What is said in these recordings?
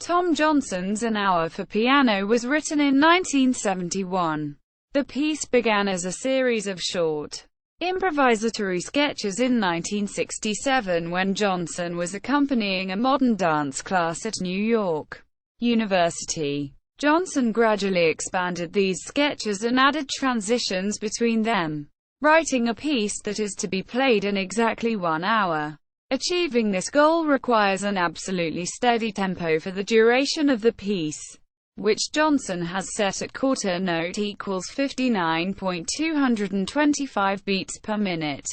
Tom Johnson's An Hour for Piano was written in 1971. The piece began as a series of short, improvisatory sketches in 1967 when Johnson was accompanying a modern dance class at New York University. Johnson gradually expanded these sketches and added transitions between them, writing a piece that is to be played in exactly 1 hour. Achieving this goal requires an absolutely steady tempo for the duration of the piece, which Johnson has set at quarter note equals 59.225 beats per minute.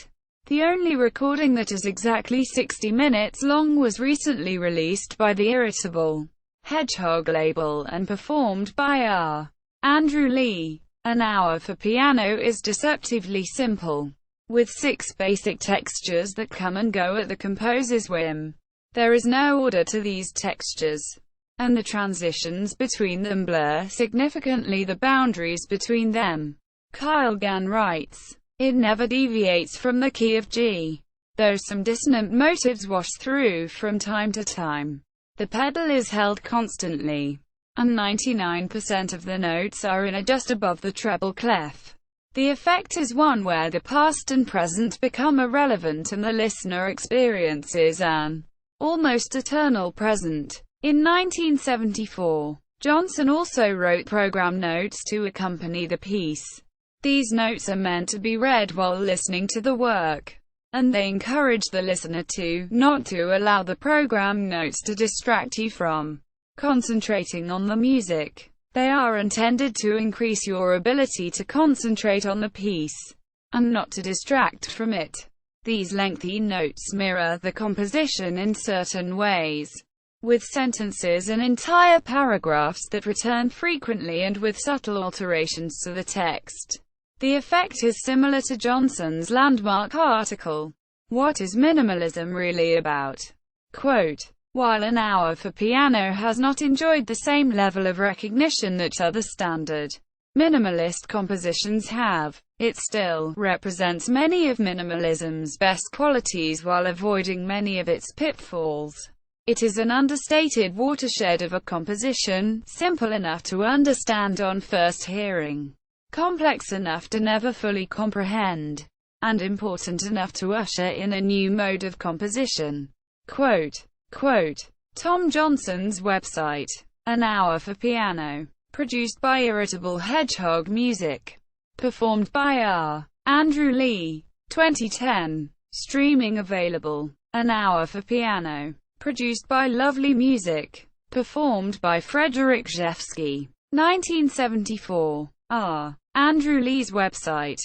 The only recording that is exactly 60 minutes long was recently released by the Irritable Hedgehog label and performed by R. Andrew Lee. An Hour for Piano is deceptively simple, with 6 basic textures that come and go at the composer's whim. There is no order to these textures, and the transitions between them blur significantly the boundaries between them. Kyle Gann writes, "It never deviates from the key of G, though some dissonant motives wash through from time to time. The pedal is held constantly, and 99% of the notes are in or just above the treble clef. The effect is one where the past and present become irrelevant and the listener experiences an almost eternal present." In 1974, Johnson also wrote program notes to accompany the piece. These notes are meant to be read while listening to the work, and they encourage the listener to not to allow the program notes to distract you from concentrating on the music. They are intended to increase your ability to concentrate on the piece, and not to distract from it. These lengthy notes mirror the composition in certain ways, with sentences and entire paragraphs that return frequently and with subtle alterations to the text. The effect is similar to Johnson's landmark article, "What is Minimalism Really About?" Quote, "While An Hour for Piano has not enjoyed the same level of recognition that other standard minimalist compositions have, it still represents many of minimalism's best qualities while avoiding many of its pitfalls. It is an understated watershed of a composition, simple enough to understand on first hearing, complex enough to never fully comprehend, and important enough to usher in a new mode of composition." Quote, Tom Johnson's website. An Hour for Piano. Produced by Irritable Hedgehog Music. Performed by R. Andrew Lee. 2010. Streaming available. An Hour for Piano. Produced by Lovely Music. Performed by Frederick Rzewski. 1974. R. Andrew Lee's website.